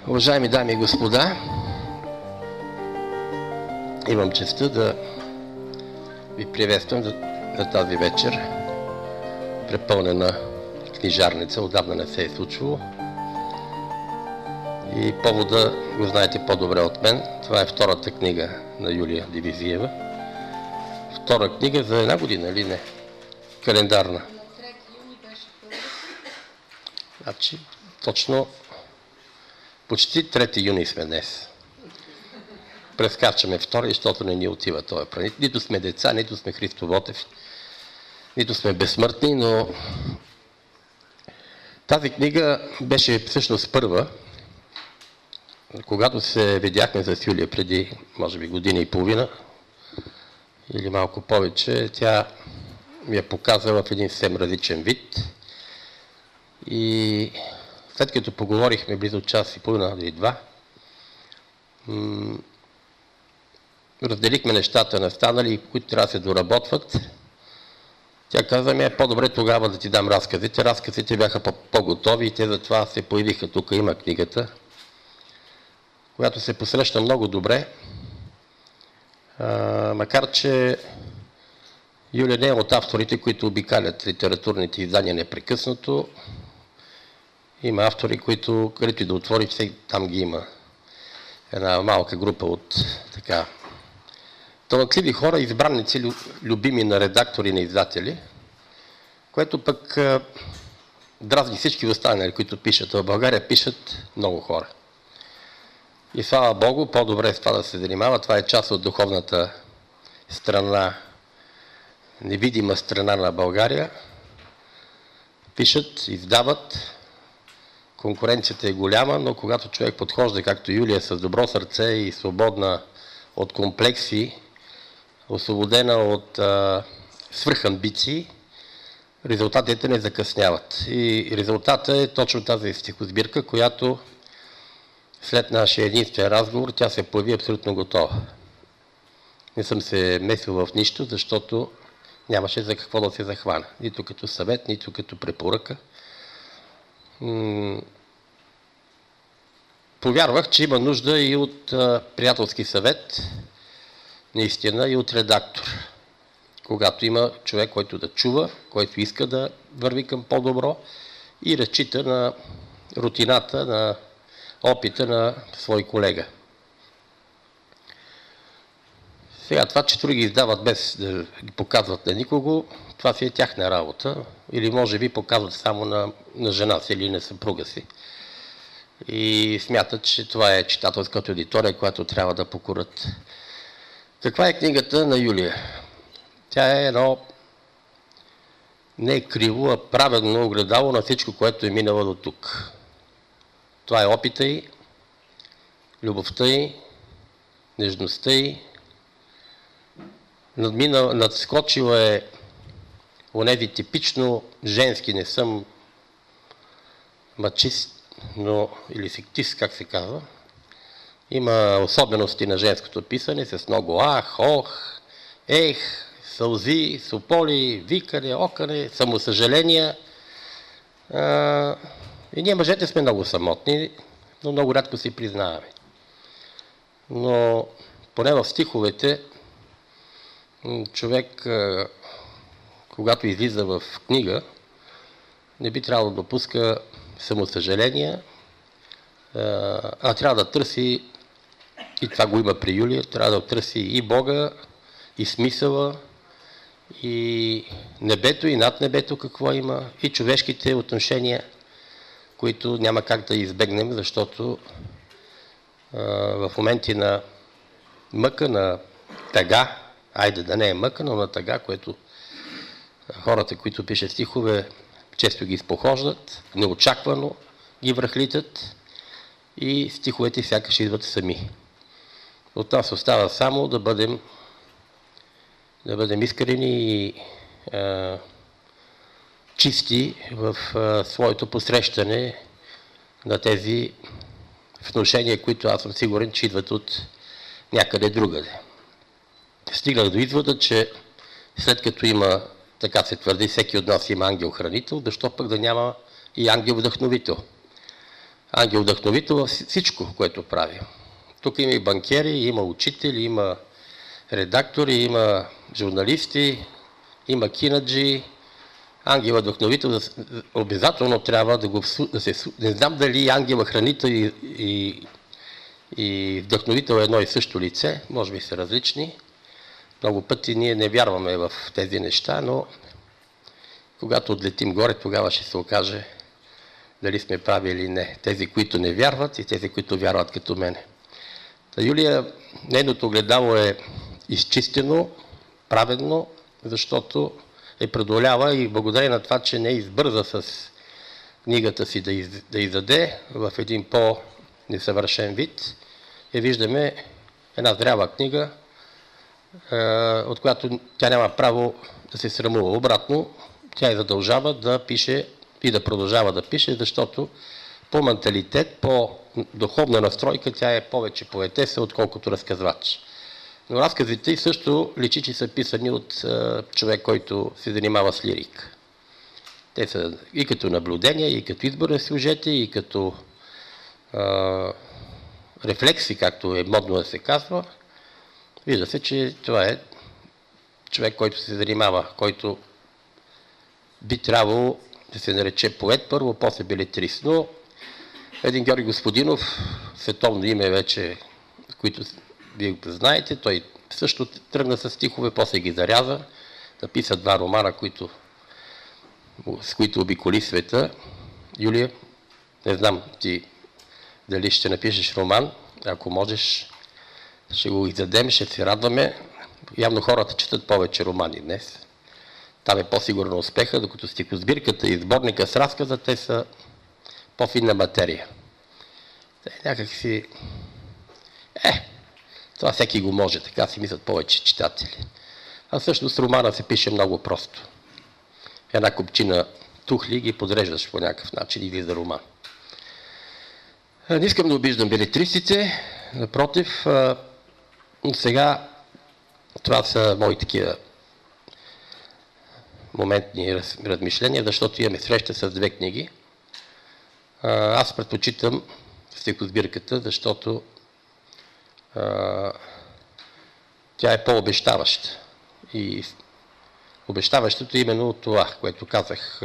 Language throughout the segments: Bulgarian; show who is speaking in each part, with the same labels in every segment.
Speaker 1: Уважаеми дами и господа, имам честта да ви приветствам на тази вечер, препълнена книжарница, отдавна не се е случвало. И повода го знаете по-добре от мен. Това е втората книга на Юлия Дивизиева. Втора книга за една година, или не? Календарна.
Speaker 2: На 3 юни беше първа.
Speaker 1: Значи, точно почти 3 юни сме днес. Прескачаме втори, защото не ни отива този пранит. Нито сме деца, нито сме Христо Ботев, нито сме безсмъртни, но тази книга беше всъщност първа. Когато се видяхме с Юлия преди, може би, година и половина, или малко повече, тя ми я показа в един съвсем различен вид. И след като поговорихме близо час и половина или два, разделихме нещата на станали, които трябва да се доработват. Тя каза ми, по-добре тогава да ти дам разказите. Разказите бяха по-готови и те затова се появиха. Тук има книгата, която се посреща много добре, макар че Юлия не е от авторите, които обикалят литературните издания непрекъснато. Има автори, които, където и да отвориш, там ги има една малка група от така талантливи хора, избранници, любими на редактори, на издатели, което пък дразни всички останали, които пишат. В България пишат много хора. И слава Богу, по-добре с това да се занимава. Това е част от духовната страна, невидима страна на България. Пишат, издават. Конкуренцията е голяма, но когато човек подхожда, както Юлия, с добро сърце и свободна от комплекси, освободена от свръхамбиции, резултатите не закъсняват. И резултатът е точно тази стихосбирка, която след нашия единствен разговор, тя се появи абсолютно готова. Не съм се месил в нищо, защото нямаше за какво да се захвана. Нито като съвет, нито като препоръка. Повярвах, че има нужда и от приятелски съвет, наистина, и от редактор. Когато има човек, който да чува, който иска да върви към по-добро и разчита на рутината, на опита на свой колега. Сега това, че други издават без да ги показват на никого, това си е тяхна работа. Или може би показват само на жена си или на съпруга си. И смятат, че това е читателската аудитория, която трябва да покорят. Каква е книгата на Юлия? Тя е едно не е криво, а праведно огледало на всичко, което е минало до тук. Това е опита й, любовта й, нежността й. Надскочила е онези типично женски, не съм мачист, но или сектист, как се казва. Има особености на женското писане с много ах, ох, ех, сълзи, сополи, викане, окане, самосъжаления. И ние мъжете сме много самотни, но много рядко си признаваме. Но поне в стиховете човек, когато излиза в книга, не би трябвало да допуска самосъжаления, а трябва да търси, и това го има при Юлия, трябва да търси и Бога, и смисъла, и небето, и над небето какво има, и човешките отношения, които няма как да избегнем, защото в моменти на мъка, на тъга, айде да не е мъка, но на тъга, което хората, които пишат стихове, често ги изпохождат, неочаквано ги връхлитат и стиховете сякаш идват сами. От нас остава само да бъдем искрени и чисти в своето посрещане на тези внушения, които аз съм сигурен, че идват от някъде другаде. Стигнах до извода, че след като има, така се твърди, всеки от нас има ангел-хранител, защо пък да няма и ангел-вдъхновител? ангел вдъхновител във всичко, което прави. Тук има и банкери, има учители, има редактори, има журналисти, има кинаджи. Ангела вдъхновител обязателно трябва да се... Не знам дали ангела хранител и вдъхновител е едно и също лице, може би са различни. Много пъти ние не вярваме в тези неща, но когато отлетим горе, тогава ще се окаже дали сме прави или не. Тези, които не вярват и тези, които вярват като мене. Юлия, нейното огледало е изчистено, праведно, защото преодолява и благодарение на това, че не избърза с книгата си да издаде в един по-несъвършен вид, виждаме една здрава книга, от която тя няма право да се срамува. Обратно, тя я задължава да пише и да продължава да пише, защото по менталитет, по духовна настройка тя е повече поетеса, отколкото разказвач. Но разказите й също личи, че са писани от човек, който се занимава с лирика. Те са и като наблюдения, и като избор на сюжети, и като рефлекси, както е модно да се казва. Вижда се, че това е човек, който се занимава, който би трябвало да се нарече поет първо, после белетрист. Но един Георги Господинов, световно име вече, които вие го знаете, той също тръгна с стихове, после ги заряза, написа 2 романа, с които обиколи света. Юлия, не знам ти дали ще напишеш роман, ако можеш, ще го издадем, ще се радваме. Явно хората четат повече романи днес. Там е по-сигурно успеха, докато стихосбирката и сборника с разказа, те са по-финна материя. Някак си... това всеки го може, така си мислят повече читатели. А всъщност романа се пише много просто. Една купчина тухли ги подреждаш по някакъв начин и излиза роман. Не искам да обиждам белетристите, напротив, сега това са мои такива моментни размишления, защото имаме среща с 2 книги. Аз предпочитам стихосбирката, защото тя е по-обещаваща. И обещаващото е именно от това, което казах.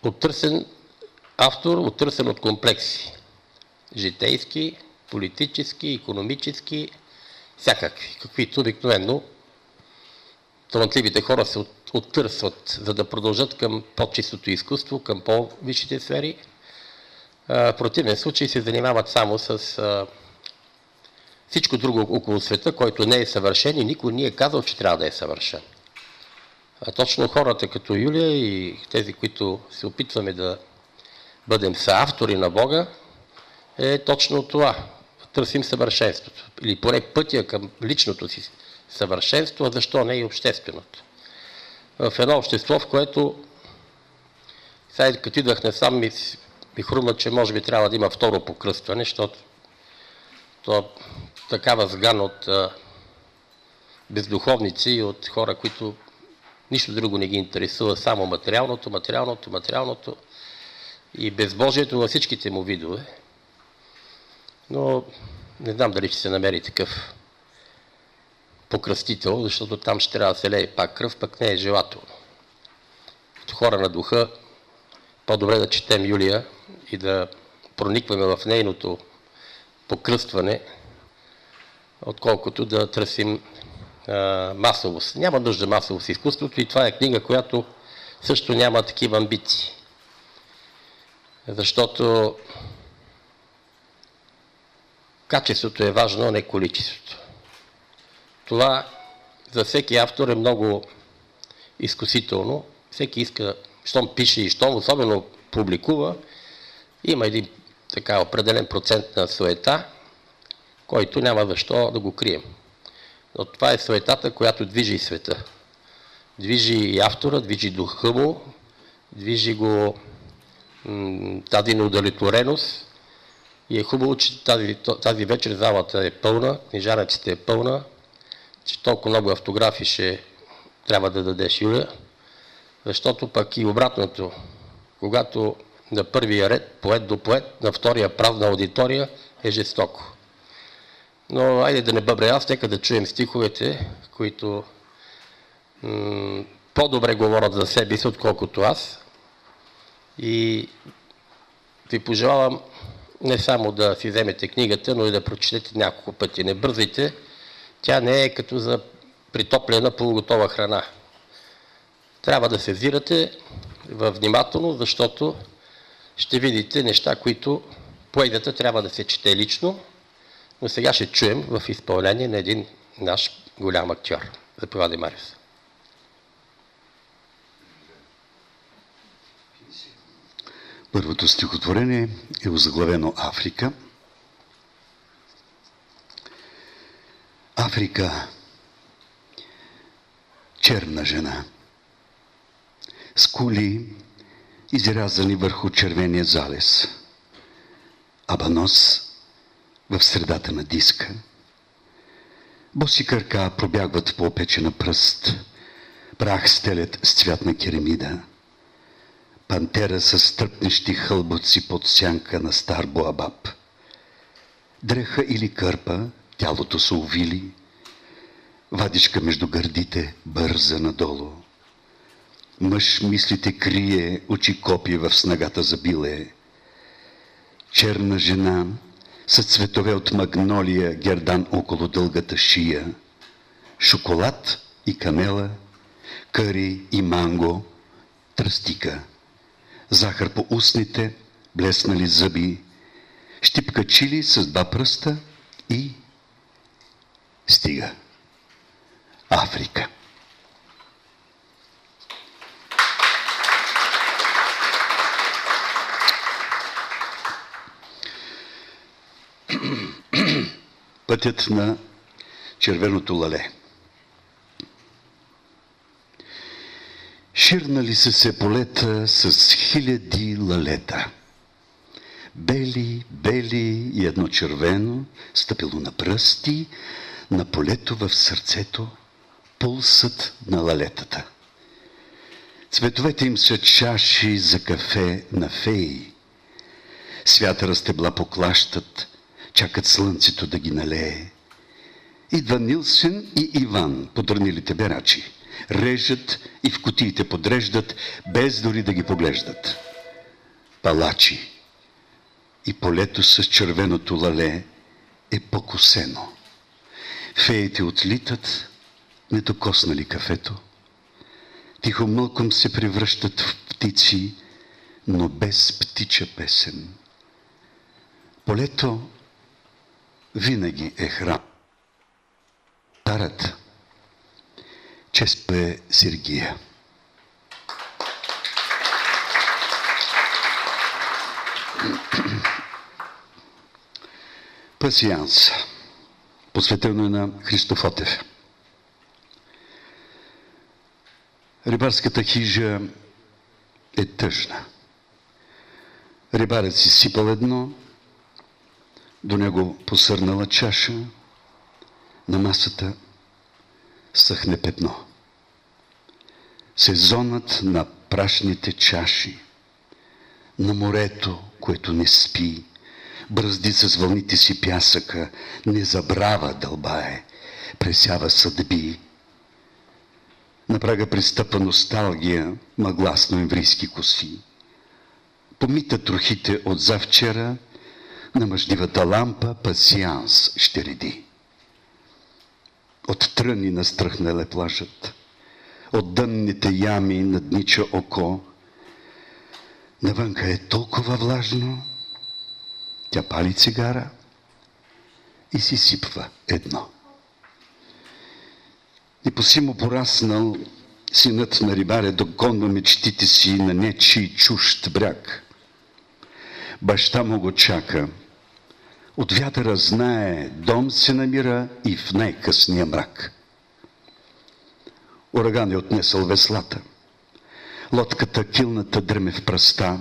Speaker 1: Оттърсен автор, оттърсен от комплекси. Житейски, политически, икономически, всякакви. Каквито обикновено талантливите хора се оттърсват, за да продължат към по-чистото изкуство, към по-висшите сфери. В противен случай се занимават само с всичко друго около света, който не е съвършен и никой не е казал, че трябва да е съвършен. Точно хората като Юлия и тези, които се опитваме да бъдем съавтори на Бога, е точно това. Търсим съвършенството. Или поне пътя към личното си съвършенство, а защо не и общественото. В едно общество, в което сега като идвах насам ми хрумна, че може би трябва да има второ покръстване, защото то такава сган от бездуховници и от хора, които нищо друго не ги интересува, само материалното и безбожието във всичките му видове. Но не знам дали ще се намери такъв покръстител, защото там ще трябва да се лее пак кръв, пък не е желателно. Като хора на духа, по-добре да четем Юлия и да проникваме в нейното покръстване, отколкото да търсим масовост. Няма нужда масовост в изкуството и това е книга, която също няма такива амбиции. Защото качеството е важно, а не количеството. Това за всеки автор е много изкусително. Всеки иска, щом пише и щом особено публикува, има един така определен процент на суета, който няма защо да го крием. Но това е суетата, която движи и света. Движи и автора, движи духа му, движи го тази неудовлетвореност. И е хубаво, че тази вечер залата е пълна, книжарницата е пълна, че толкова много автографи ще трябва да дадеш, Юля, защото пък и обратното, когато на първия ред, поет до поет, на втория празна аудитория е жестоко. Но айде да не бъбре аз, нека да чуем стиховете, които по-добре говорят за себе си, отколкото аз. И ви пожелавам не само да си вземете книгата, но и да прочетете няколко пъти. Не бързайте, тя не е като за притоплена полуготова храна. Трябва да се взирате внимателно, защото ще видите неща, които поезията трябва да се чете лично, но сега ще чуем в изпълнение на един наш голям актьор. Заповядай, Мариус.
Speaker 3: Първото стихотворение е озаглавено Африка. Африка, черна жена, с кули, изрязани върху червения залез, абанос в средата на диска. Боси кръка пробягват по опечена пръст, прах стелят с цвятна керамида. Пантера с тръпнещи хълбоци под сянка на стар боабаб. Дреха или кърпа, тялото са увили, вадичка между гърдите бърза надолу. Мъж мислите крие, очи копие в снагата забиле. Черна жена с цветове от магнолия, гердан около дългата шия. Шоколад и камела, къри и манго, тръстика. Захар по устните, блеснали зъби, щипка чили с два пръста и стига. Африка. Пътят на червеното лале. Ширнали са се полета с хиляди лалета. Бели, бели и едно червено, стъпило на пръсти, на полето в сърцето, пулсът на лалетата. Цветовете им са чаши за кафе на феи. Святъра стебла поклащат, чакат слънцето да ги налее. Идва Нилсен и Иван, подърнилите берачи. Режат и в кутиите подреждат, без дори да ги поглеждат. Палачи. И полето с червеното лале е покосено. Феите отлитат, недокоснали кафето. Тихо мълком се превръщат в птици, но без птича песен. Полето винаги е храм. Тарът често е Сергия. Пасианс, посветено е на Христофотев. Рибарската хижа е тъжна. Рибарят си сипал едно, до него посърнала чаша, на масата съхне петно. Сезонът на прашните чаши, на морето, което не спи, бръзди с вълните си пясъка, не забрава дълбае, пресява съдби. На прага пристъпва носталгия, мъгласно еврейски коси. Помита трохите от завчера, на мъждивата лампа пасианс ще реди. От тръни настръхнал е плажът, от дънните ями наднича око. Навънка е толкова влажно, тя пали цигара и си сипва едно. Непосимо пораснал, синът на рибаря догонва мечтите си на нечий чужд бряг. Баща му го чака. От вятъра знае, дом се намира и в най-късния мрак. Ураган е отнесъл веслата. Лодката килната дръме в пръста.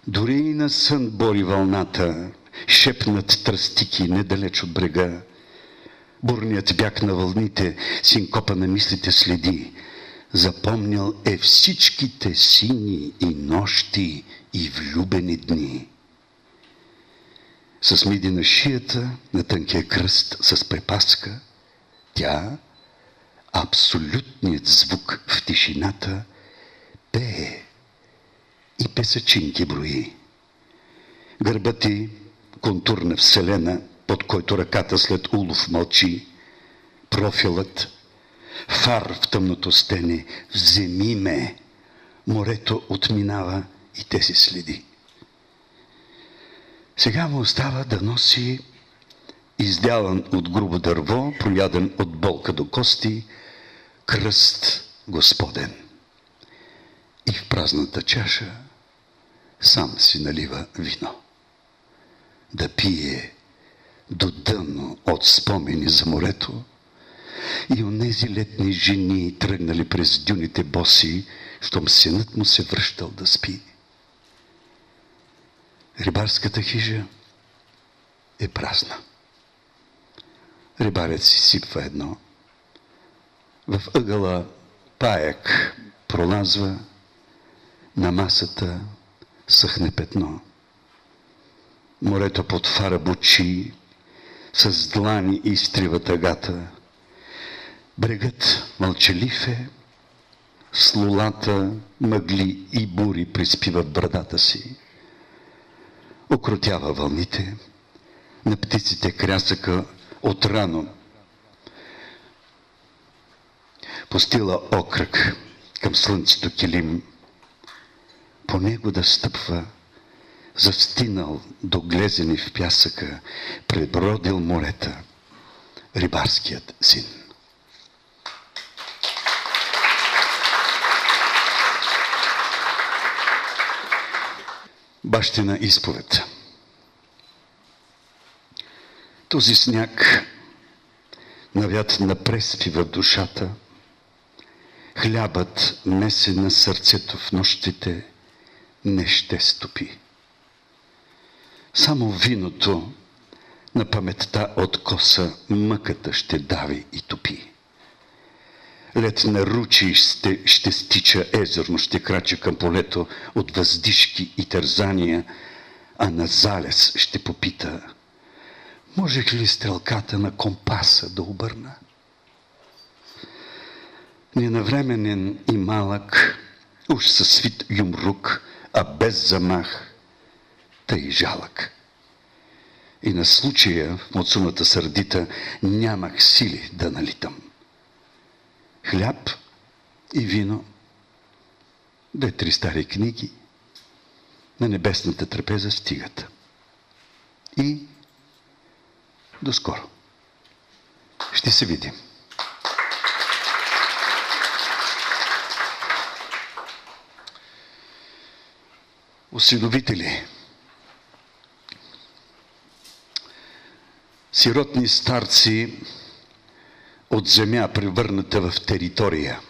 Speaker 3: Дори и на сън бори вълната, шепнат тръстики недалеч от брега. Бурният бяг на вълните, синкопа на мислите следи. запомнял е всичките сини и нощи и влюбени дни. С миди на шията, на тънкия кръст с препаска, тя, абсолютният звук в тишината, пее и песачинки брои. Гърбът ти, контурна вселена, под който ръката след улов мълчи, профилът, фар в тъмното стене, вземи ме, морето отминава и те си следи. Сега му остава да носи издялан от грубо дърво, прояден от болка до кости, кръст Господен. И в празната чаша сам си налива вино. Да пие до дъно от спомени за морето и онези летни жени, тръгнали през дюните боси, щом синът му се връщал да спи. Рибарската хижа е празна. Рибарят си сипва едно. В ъгъла паяк пролазва, на масата съхне петно. Морето под фара бучи, с длани изтрива тъгата. Брегът мълчалив е, с лулата мъгли и бури приспиват брадата си. Окротява вълните, на птиците крясъка отрано постила окръг към слънцето килим, по него да стъпва, застинал до глезени в пясъка, пребродил морета, рибарският син. Бащина изповед. Този сняг навят на преспи в душата, хлябът несе на сърцето в нощите, не ще стопи. Само виното на паметта от коса мъката ще дави и топи. Лед на ручи ще стича езерно, ще крача към полето от въздишки и тързания, а на залез ще попита: можех ли стрелката на компаса да обърна? Ненавременен и малък, уж със свит юмрук, а без замах, тъй жалък. И на случая в муцуната сърдита нямах сили да налитам. Хляб и вино, 2-3 стари книги на небесната трапеза стигат. И до скоро. Ще се видим. Осиновители, сиротни старци от земя, превърната в територия.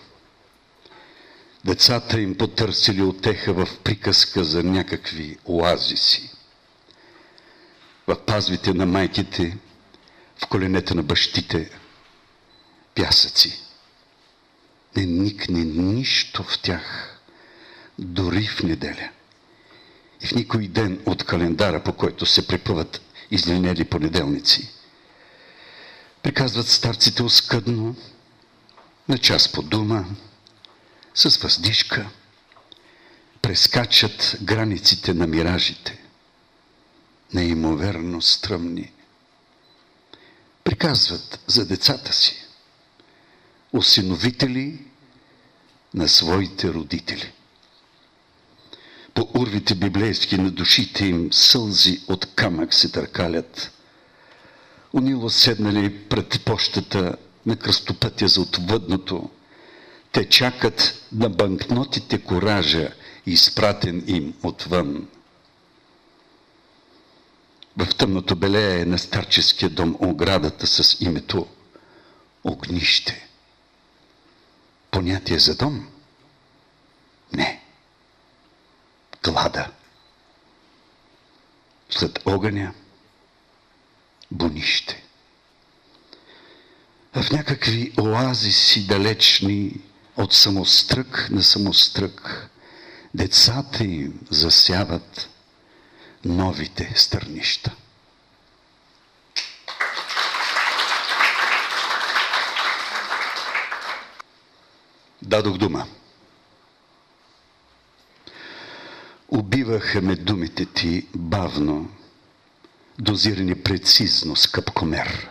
Speaker 3: Децата им потърсили утеха в приказка за някакви оазиси. В пазвите на майките, в коленете на бащите, пясъци. Не никне нищо в тях, дори в неделя. И в никой ден от календара, по който се препъват излинели понеделници. Приказват старците оскъдно, на час по дума, с въздишка, прескачат границите на миражите, неимоверно стръмни. Приказват за децата си, осиновители на своите родители. По урвите библейски на душите им сълзи от камък се търкалят. Унило седнали пред пощата на кръстопътя за отвъдното, те чакат на банкнотите коража, изпратен им отвън. В тъмното белее на старческия дом оградата с името огнище. Понятие за дом? Не. Глада. След огъня бунище. В някакви оазиси далечни от самострък на самострък децата им засяват новите стърнища. Дадох дума. Убиваха ме думите ти бавно, дозирани прецизно с капкомер.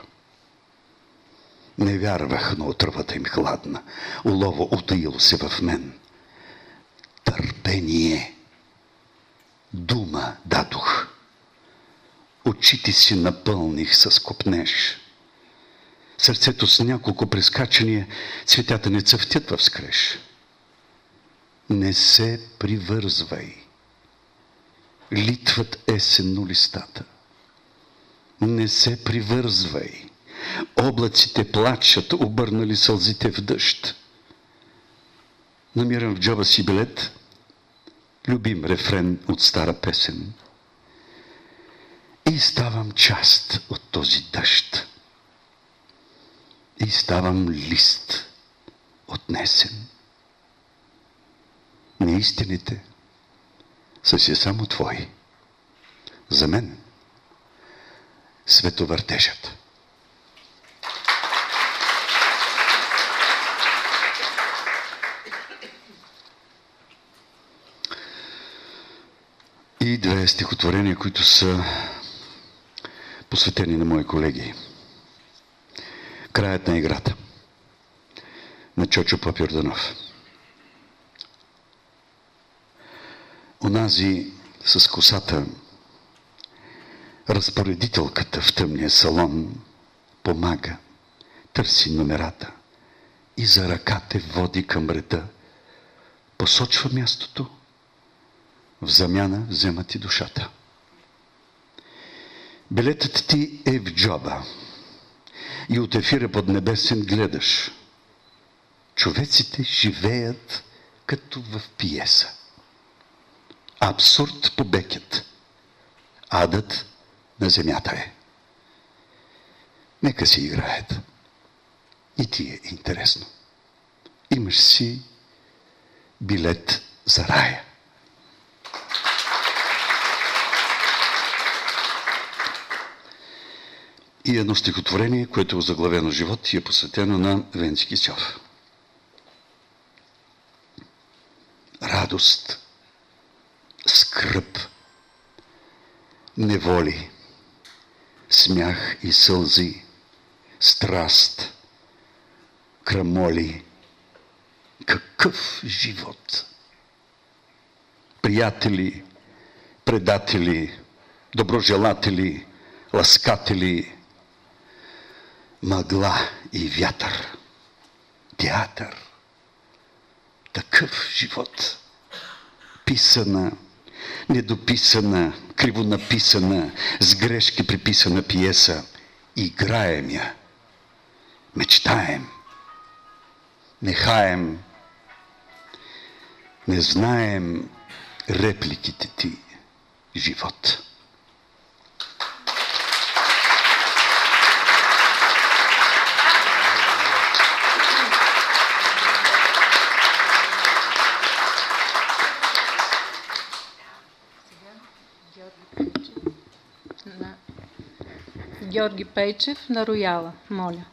Speaker 3: Не вярвах на отровата им хладна. Улово утаило се в мен. Търпение. Дума дадох. Очите си напълних с копнеж. Сърцето с няколко прескачания, цветята не цъфтят в скреж. Не се привързвай. Литват есенно листата. Не се привързвай. Облаците плачат, обърнали сълзите в дъжд. Намирам в джоба си билет, любим рефрен от стара песен. И ставам част от този дъжд. И ставам лист отнесен. Неистините са си само твои. За мен световъртежът. И две стихотворения, които са посветени на мои колеги. Краят на играта на Чочо Попйорданов. Онази с косата, разпоредителката в тъмния салон, помага, търси номерата и за ръката води към реда. Посочва мястото, в замяна взема ти душата. Билетът ти е в джоба и от ефира поднебесен гледаш. Човеците живеят като в пиеса. Абсурд по бекет. Адът на земята е. Нека си играят. И ти е интересно. Имаш си билет за рая. И едно стихотворение, което е озаглавено живот и е посветено на Венци Кисьов. Радост, скръб, неволи, смях и сълзи, страст, крамоли. Какъв живот! Приятели, предатели, доброжелатели, ласкатели, мъгла и вятър, театър. Такъв живот. Писана, недописана, кривонаписана, с грешки приписана пиеса. Играем я, мечтаем, нехаем, не знаем репликите ти, живот.
Speaker 2: Георги Пейчев на Рояла, моля.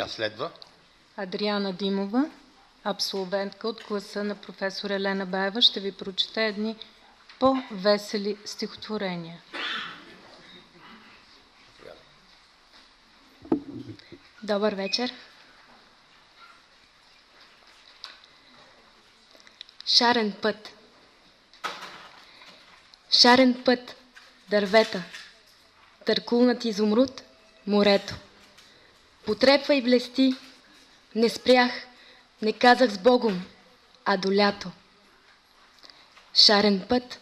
Speaker 1: Сега следва
Speaker 2: Адриана Димова, абсолвентка от класа на професор Елена Баева, ще ви прочете едни по-весели стихотворения.
Speaker 4: Добър вечер. Шарен път. Шарен път, дървета, търкулнат изумруд, морето. Потрепва и блести, не спрях, не казах с Богом, а до лято. Шарен път,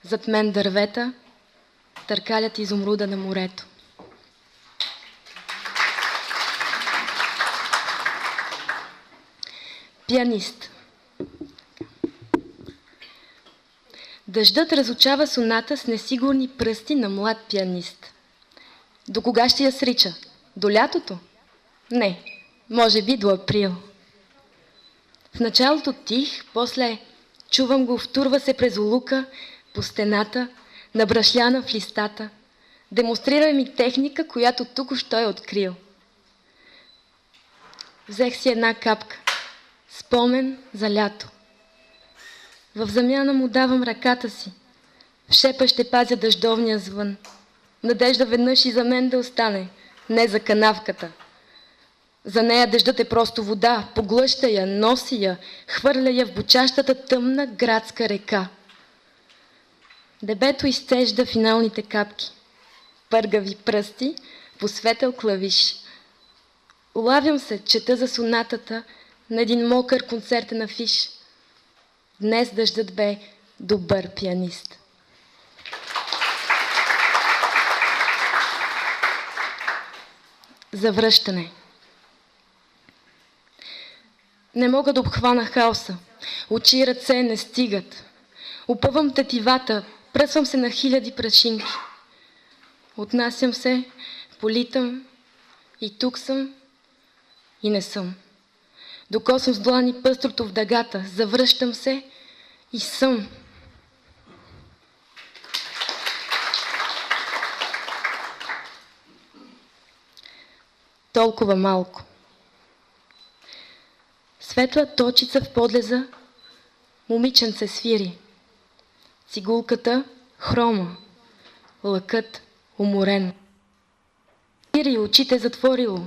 Speaker 4: зад мен дървета, търкалят изумруда на морето. Пианист. Дъждът разучава соната с несигурни пръсти на млад пианист. До кога ще я срича? До лятото? Не, може би до април. В началото тих, после чувам го, втурва се през улука, по стената, набрашляна в листата. Демонстрира ми техника, която току-що е открил. Взех си една капка. Спомен за лято. В замяна му давам ръката си. В шепа ще пазя дъждовния звън. Надежда веднъж и за мен да остане, не за канавката. За нея дъждът е просто вода, поглъща я, носи я, хвърля я в бучащата тъмна градска река. Дебето изцежда финалните капки. Пъргави пръсти по светъл клавиш. Улавям се, чета за сонатата на един мокър концертен афиш. Днес дъждът бе добър пианист. Завръщане. Не мога да обхвана хаоса. Очи и ръце не стигат. Опъвам тетивата, пръсвам се на хиляди прашинки. Отнасям се, политам и тук съм и не съм. Докосвам с длани пъстрото в дъгата, завръщам се и съм. Толкова малко. Светла точица в подлеза, момиченце свири. Цигулката хрома, лъкът уморен. Свири, очите затворило,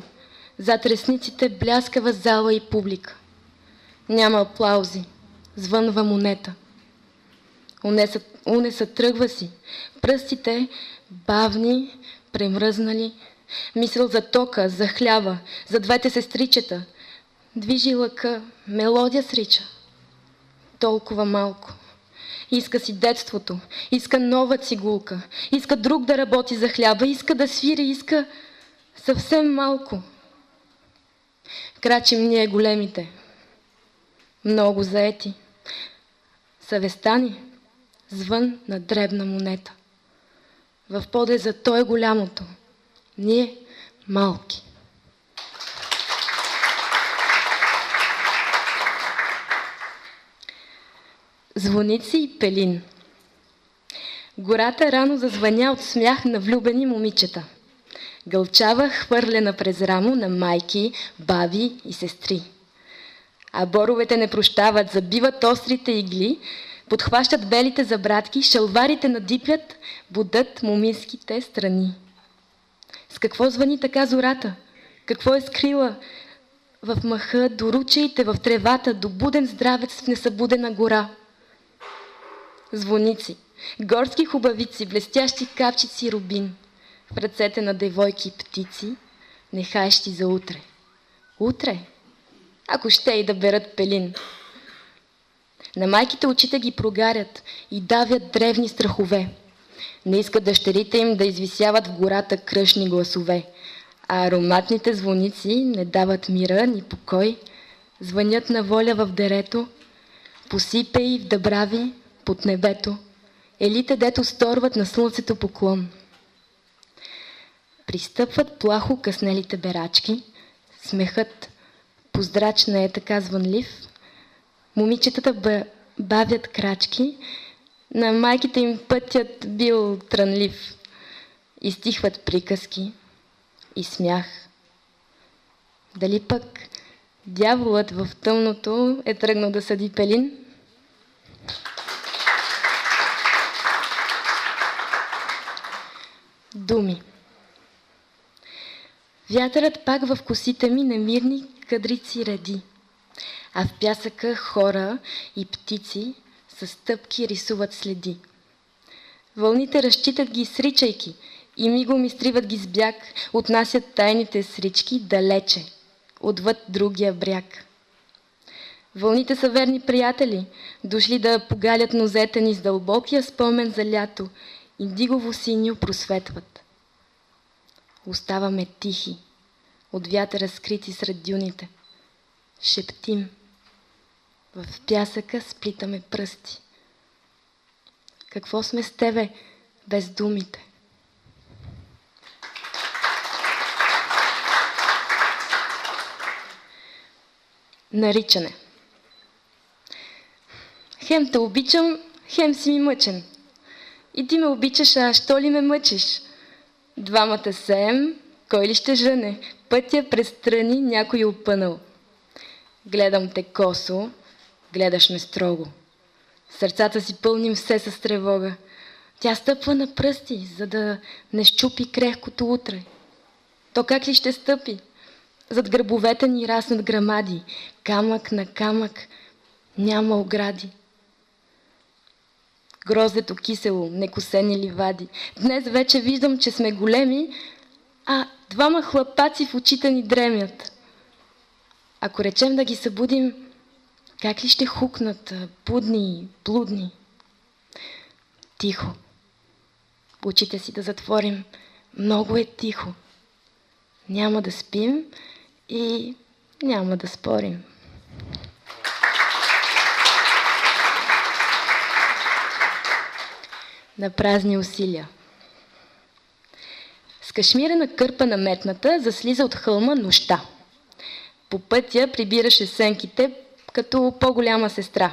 Speaker 4: зад ресниците бляскава зала и публика. Няма аплаузи, звънва монета. Унесът тръгва си, пръстите бавни, премръзнали, мисъл за тока, за хляба, за двете сестричета. Движи лъка, мелодия срича. Толкова малко. Иска си детството, иска нова цигулка, иска друг да работи за хляба, иска да свири, иска съвсем малко. Крачим ние големите, много заети. Съвестта ни звън на дребна монета. В подлеза то е голямото, ние малки. Звоници и пелин. Гората рано зазвъня от смях на влюбени момичета. Гълчава хвърлена през рамо на майки, баби и сестри. А боровете не прощават, забиват острите игли, подхващат белите забратки, шалварите надиплят, будат моминските страни. С какво звъни така зората? Какво е скрила в мъха, до ручеите, в тревата, до буден здравец в несъбудена гора? Звоници, горски хубавици, блестящи капчици рубин, в ръцете на девойки и птици, нехаещи за утре. Утре? Ако ще и да берат пелин. На майките очите ги прогарят и давят древни страхове. Не искат дъщерите им да извисяват в гората кръшни гласове, а ароматните звоници не дават мира ни покой, звънят на воля в дерето, посипей в дъбрави под небето, елите дето сторват на слънцето поклон. Пристъпват плахо къснелите берачки, смехът поздрачна е така звънлив, момичетата бавят крачки, на майките им пътят бил трънлив. Изтихват приказки и смях. Дали пък дяволът в тъмното е тръгнал да съди пелин? Думи. Вятърът пак в косите ми немирни кадрици реди, а в пясъка хора и птици със стъпки рисуват следи. Вълните разчитат ги сричайки и мигом изтриват ги с бяг, отнасят тайните срички далече, отвъд другия бряг. Вълните са верни приятели, дошли да погалят нозете ни с дълбокия спомен за лято, индигово синьо просветват. Оставаме тихи, от вятъра скрити сред дюните. Шептим. В пясъка сплитаме пръсти. Какво сме с тебе без думите? Наричане. Хем те обичам, хем си ми мъчен. И ти ме обичаш, а що ли ме мъчиш? Двамата сеем, кой ли ще жъне? Пътя през страни някой опънал. Гледам те косо, гледаш ме строго. Сърцата си пълним все с тревога. Тя стъпва на пръсти, за да не щупи крехкото утре. То как ли ще стъпи? Зад гърбовете ни раснат грамади, камък на камък, няма огради. Гроздето кисело, некосени ливади. Днес вече виждам, че сме големи, а двама хлапаци в очите ни дремят. Ако речем да ги събудим, как ли ще хукнат, будни, блудни? Тихо. Очите си да затворим. Много е тихо. Няма да спим и няма да спорим. На празни усилия. С кашмирена кърпа на метната заслиза от хълма нощта. По пътя прибираше сенките като по-голяма сестра.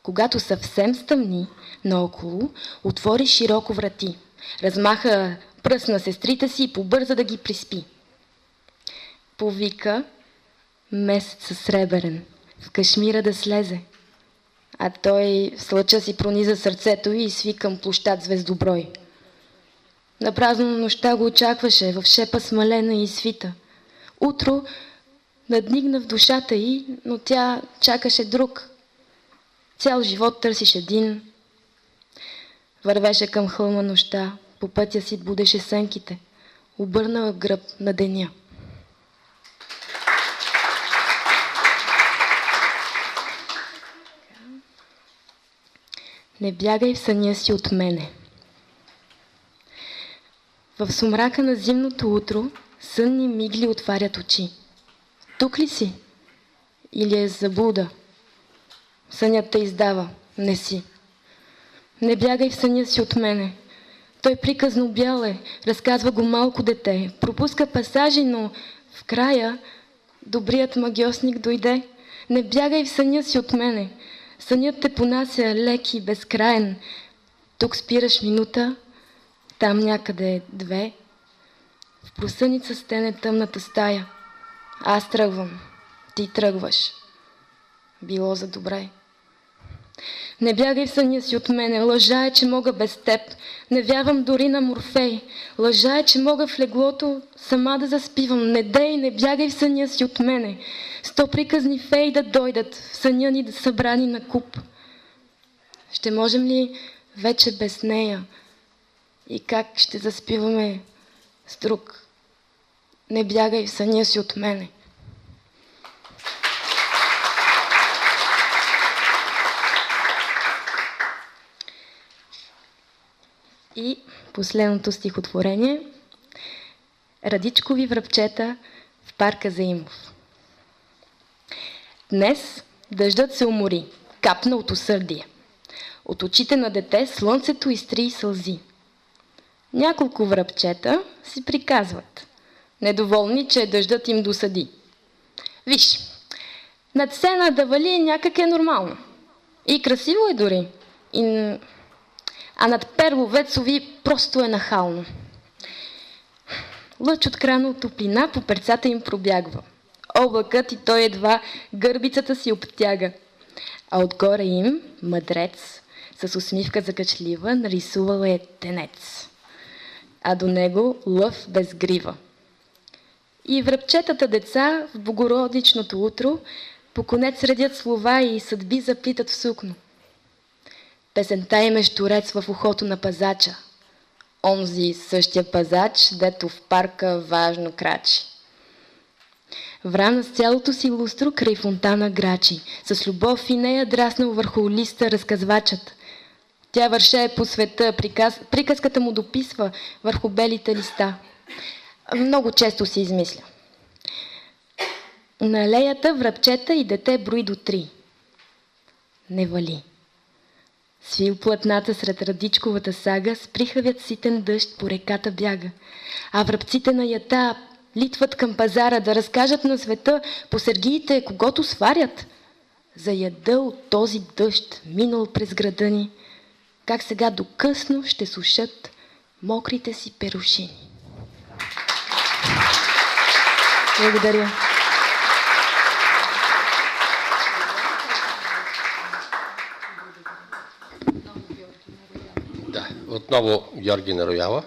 Speaker 4: Когато съвсем стъмни, наоколо отвори широко врати. Размаха пръст на сестрите си и побърза да ги приспи. Повика месец сребърен, в кашмира да слезе. А той с лъча си прониза сърцето и сви към площад Звездоброй. Напразно нощта го очакваше в шепа смалена и свита. Утро наднигна в душата й, но тя чакаше друг. Цял живот търсиш един. Вървеше към хълма нощта, по пътя си будеше сенките, обърнала гръб на деня. Не бягай в съня си от мене. В сумрака на зимното утро сънни мигли отварят очи. Тук ли си? Или е заблуда? Сънят те издава. Не си. Не бягай в съня си от мене. Той приказно бял е, разказва го малко дете. Пропуска пасажи, но в края добрият магьосник дойде. Не бягай в съня си от мене. Сънят те понася лек и безкраен. Тук спираш минута, там някъде две. В просъница стене тъмната стая. Аз тръгвам, ти тръгваш. Било за добре. Не бягай в съня си от мене, лъжа е, че мога без теб. Не вярвам дори на Морфей. Лъжа е, че мога в леглото сама да заспивам. Не дей, не бягай в съня си от мене. 100 приказни феи да дойдат, в съня ни да събрани на куп. Ще можем ли вече без нея? И как ще заспиваме с друг? Не бягай в съня си от мене. И последното стихотворение. Радичкови връбчета в парка Заимов. Днес дъждът се умори, капна от усърдие. От очите на дете слънцето изтри сълзи. Няколко връбчета си приказват, недоволни, че дъждът им досади. Виж, над сена да вали някак е нормално. И красиво е дори. А над Перловецови просто е нахално. Лъч от крана от топлина по перцата им пробягва. облакът и той едва гърбицата си обтяга. А отгоре им мъдрец с усмивка закачлива нарисувал е тенец, а до него лъв без грива. И връбчетата деца в богородичното утро по конец редят слова и съдби заплитат в сукно. Песента им е щурец в ухото на пазача, онзи същия пазач, дето в парка важно крачи. Врана с цялото си лустро край фонтана грачи, с любов и нея драснал върху листа разказвачът. Тя вършее по света, приказката му дописва върху белите листа. Много често си измисля. На алеята връбчета и дете брои до 3. Не вали. Свил платната сред радичковата сага, с прихавят ситен дъжд по реката бяга. А връбците на ята литват към пазара да разкажат на света по сергиите когото сварят. За яда от този дъжд, минал през града ни, как сега до късно ще сушат мокрите си перушини. Благодаря.
Speaker 1: Да, отново Георги Нарояла.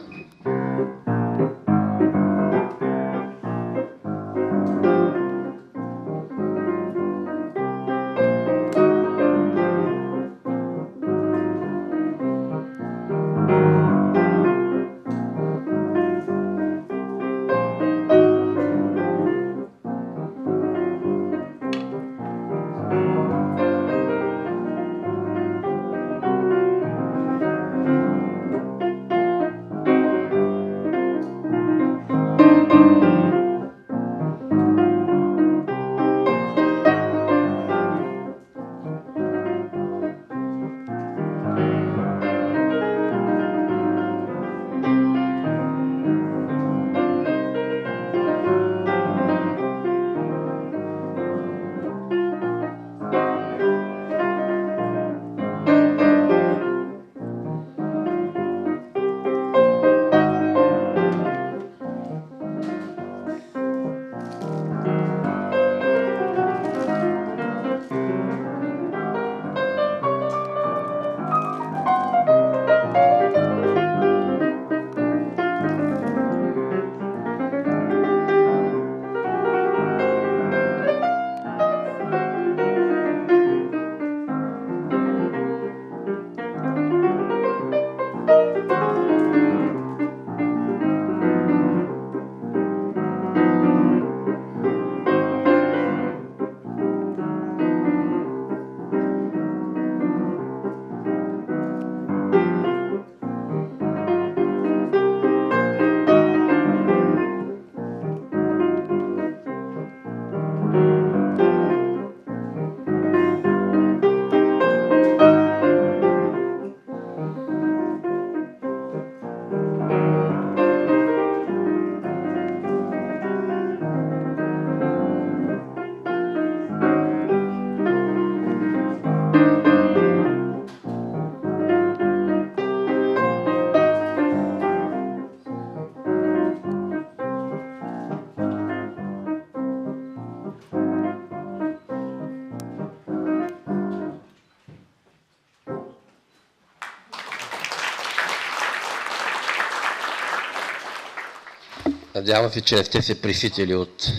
Speaker 1: Надявам се, че не сте се приситили от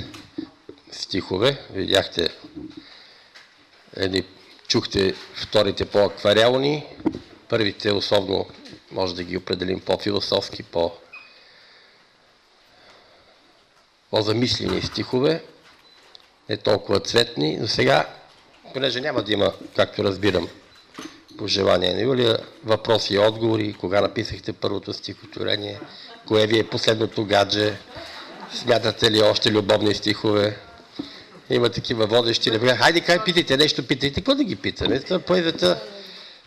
Speaker 1: стихове. Видяхте, чухте вторите по-акварелни, първите особено може да ги определим по-философски, по-замислени стихове, не толкова цветни, но сега, понеже няма да има, както разбирам, по желание на Юлия, въпроси и отговори, кога написахте първото стихотворение, кое ви е последното гадже, смятате ли още любовни стихове, има такива водещи, например, хайде, кай питайте, нещо питайте, какво да ги питаме, поезията.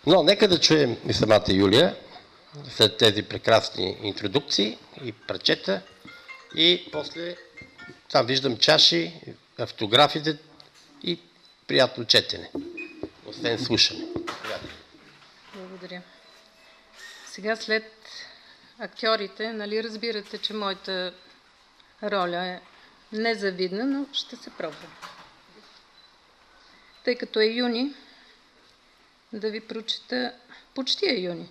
Speaker 1: Но нека да чуем и самата Юлия, след тези прекрасни интродукции и прочета, и после там виждам чаши, автографите и приятно четене, освен слушане.
Speaker 2: Благодаря. Сега след актьорите, нали разбирате, че моята роля е Незавидна, но ще се пробва. Тъй като е юни, да ви прочета, почти е юни,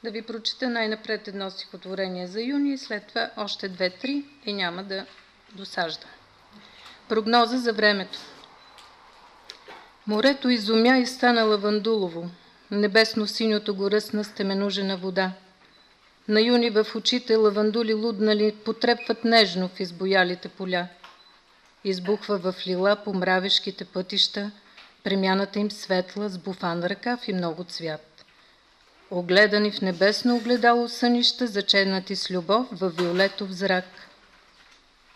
Speaker 2: да ви прочета най-напред едно стихотворение за юни и след това още две-три и няма да досаждам. Прогноза за времето. Морето изумя и стана лавандулово, небесно-синьото го ръсна стеменужена вода. На юни в очите лавандули луднали потрепват нежно в избоялите поля. Избухва в лила по мравешките пътища, премяната им светла с буфан ръкав и много цвят. Огледани в небесно огледало сънища, заченати с любов във виолетов зрак.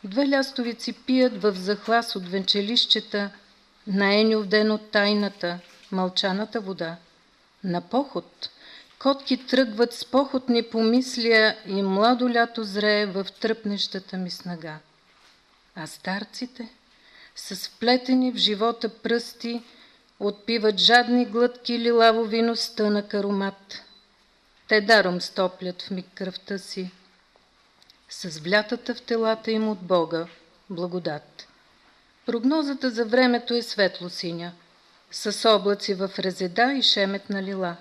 Speaker 2: Две лястовици пият в захлас от венчелищета, наени овден от тайната, мълчаната вода. На поход котки тръгват с похотни помислия и младо лято зрее в тръпнещата ми снага. А старците, с вплетени в живота пръсти, отпиват жадни глътки лилаво вино с тънък аромат. Те даром стоплят в миг кръвта си, с влятата в телата им от Бога благодат. Прогнозата за времето е светло-синя, с облаци в резеда и шемет на лила.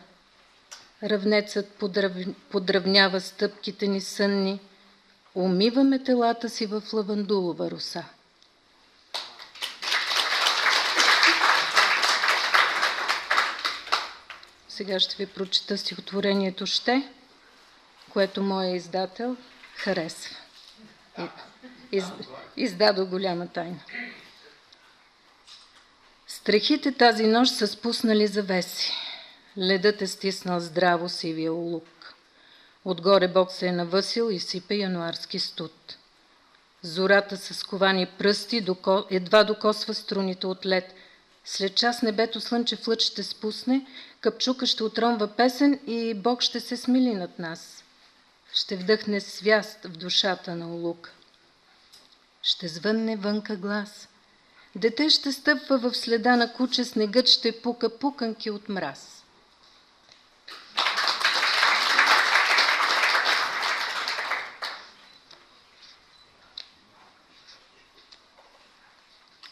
Speaker 2: Равнецът подравнява стъпките ни сънни, умиваме телата си в лавандулова роса. Сега ще ви прочета стихотворението «Ще», което моя издател харесва. Издадо голяма тайна. Стрехите тази нощ са спуснали завеси. Ледът е стиснал здраво сивия улук. Отгоре Бог се е навъсил и сипе януарски студ. Зората с сковани пръсти едва докосва струните от лед. След час небето слънчев лъч ще спусне, капчука ще отронва песен и Бог ще се смили над нас. Ще вдъхне свяст в душата на улука. Ще звънне вънка глас. Дете ще стъпва в следа на куче, снегът ще пука пуканки от мраз.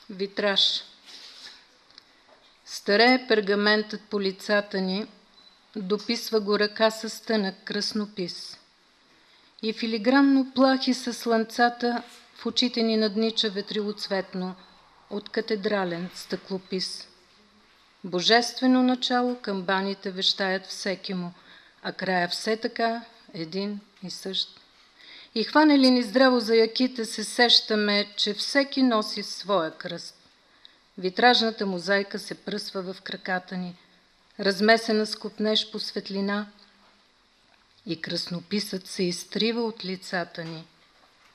Speaker 2: Витраж. Старее пергаментът по лицата ни, дописва го ръка с тънък кръснопис. И филигранно плахи със слънцата в очите ни наднича ветрилоцветно от катедрален стъклопис. Божествено начало камбаните вещаят всеки му, а края все така един и същ. И хване ли ни здраво за яките, се сещаме, че всеки носи своя кръст. Витражната мозайка се пръсва в краката ни, размесена с копнеж по светлина, и кръснописът се изтрива от лицата ни.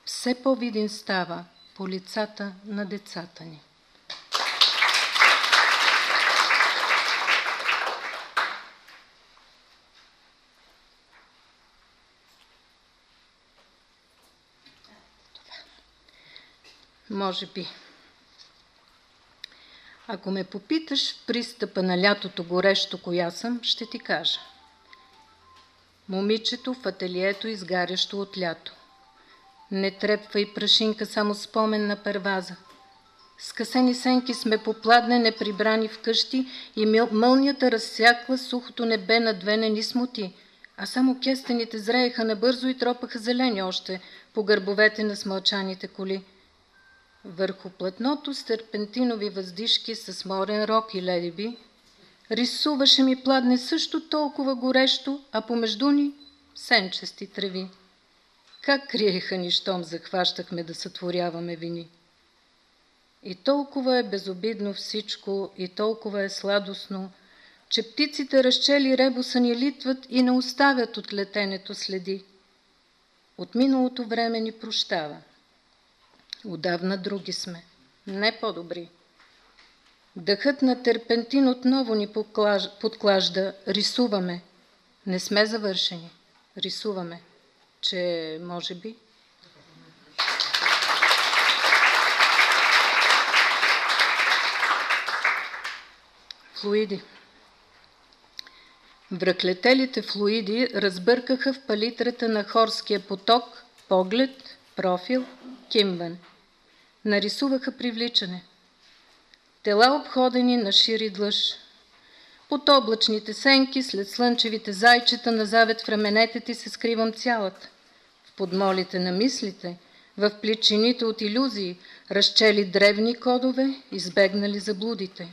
Speaker 2: Все по-виден става по лицата на децата ни. Може би. Ако ме попиташ в пристъпа на лятото горещо коя съм, ще ти кажа. Момичето в ателието изгарящо от лято. Не трепва и прашинка, само спомен на перваза. Скъсени сенки сме попладне, неприбрани вкъщи и мълнията разсякла сухото небе на две не ни смути, а само кестените зрееха набързо и тропаха зелени още по гърбовете на смълчаните коли. Върху платното с терпентинови въздишки с морен рок и ледиби рисуваше ми пладне също толкова горещо, а помежду ни сенчести треви. Как криеха ни, щом захващахме да сътворяваме вини. И толкова е безобидно всичко, и толкова е сладостно, че птиците разчели ребуса ни литват и не оставят от летенето следи. От миналото време ни прощава. Отдавна други сме, не по-добри. Дъхът на терпентин отново ни подклажда, рисуваме. Не сме завършени, рисуваме, че може би. Флуиди. Връхлетелите флуиди разбъркаха в палитрата на хорския поток поглед, профил, кимван. нарисуваха привличане. Тела обходени на шири длъж. Под облачните сенки, след слънчевите зайчета, на завет в раменете ти се скривам цялата. В подмолите на мислите, в плечините от илюзии, разчели древни кодове, избегнали заблудите.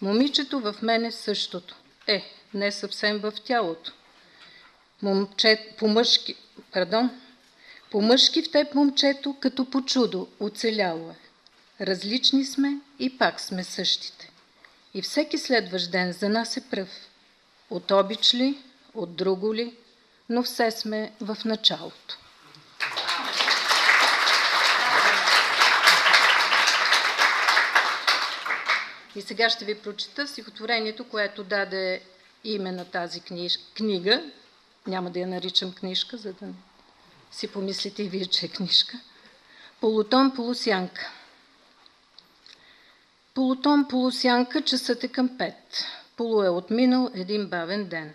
Speaker 2: Момичето в мене същото. Не съвсем в тялото. По-мъжки в теб момчето, като по чудо, оцеляло е. Различни сме и пак сме същите. И всеки следващ ден за нас е пръв. От обич ли, от друго ли, но все сме в началото. И сега ще ви прочета стихотворението, което даде име на тази книга. Няма да я наричам книжка, за да си помислите и вие, че е книжка. Полутон, полусянка. Полутон, полусянка, часът е към 5. Полу е отминал един бавен ден.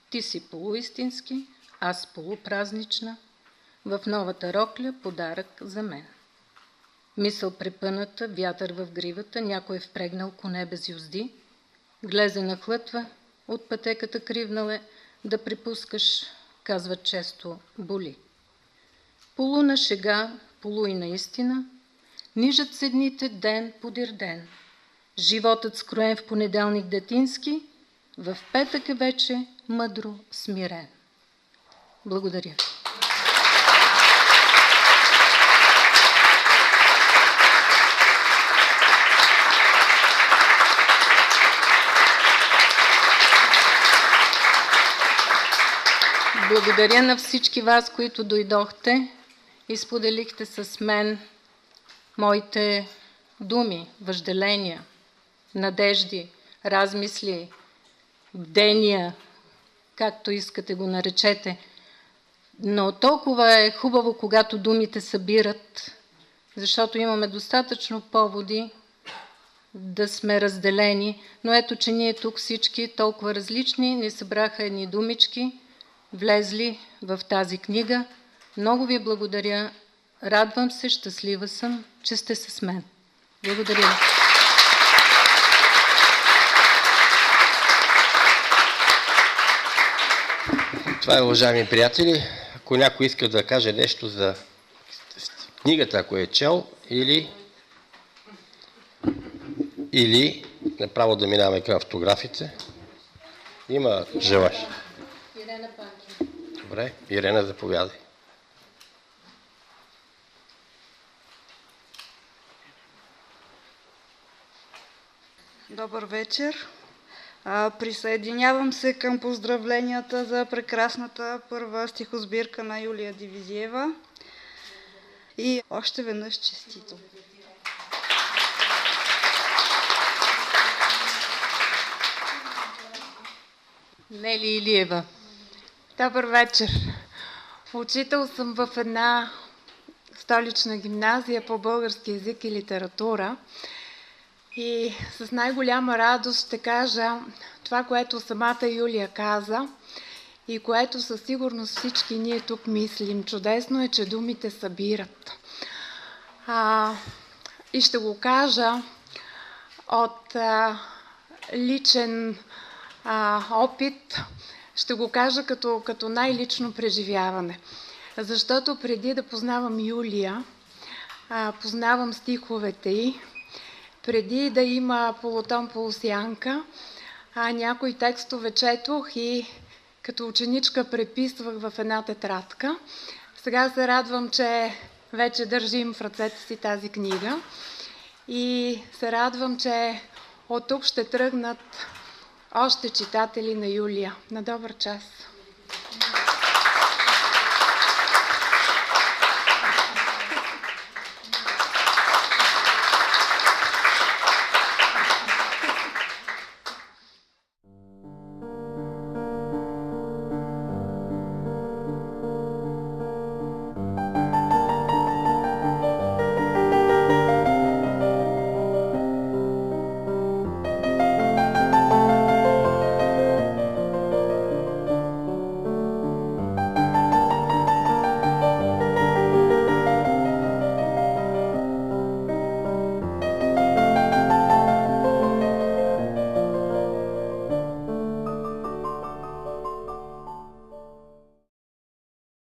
Speaker 2: Ти си полуистински, аз полупразнична. В новата рокля подарък за мен. Мисъл препъната, вятър в гривата, някой е впрегнал коне без юзди. Глезе нахлътва, от пътеката кривнале, да припускаш, казват често, боли. Полу на шега, полу и наистина, нижат се дните ден подир ден. Животът скроен в понеделник детински, в петък е вече мъдро смирен. Благодаря ви. Благодаря на всички вас, които дойдохте и споделихте с мен моите думи, въжделения, надежди, размисли, бдения, както искате го наречете. Но толкова е хубаво, когато думите събират, защото имаме достатъчно поводи да сме разделени. Но ето, че ние тук всички, толкова различни, ни събраха едни думички, влезли в тази книга. Много ви благодаря. Радвам се, щастлива съм, че сте с мен. Благодаря.
Speaker 1: Това е, уважаеми приятели. Ако някой иска да каже нещо за книгата, ако е чел, или направо да минаваме към автографите. Има желаш.
Speaker 2: Ирена Панкина.
Speaker 1: Добре, Ирена, заповядай.
Speaker 5: Добър вечер. Присъединявам се към поздравленията за прекрасната първа стихосбирка на Юлия Дивизиева. И още веднъж честито.
Speaker 2: Нели Илиева.
Speaker 6: Добър вечер. Учител съм в една столична гимназия по български език и литература. И с най-голяма радост ще кажа това, което самата Юлия каза и което със сигурност всички ние тук мислим. Чудесно е, че думите събират. И ще го кажа от личен опит, ще го кажа като най-лично преживяване. Защото преди да познавам Юлия, познавам стиховете й, преди да има полутон, полусянка, някои текстове четох и като ученичка преписвах в една тетрадка. Сега се радвам, че вече държим в ръцете си тази книга и се радвам, че от тук ще тръгнат още читатели на Юлия. На добър час!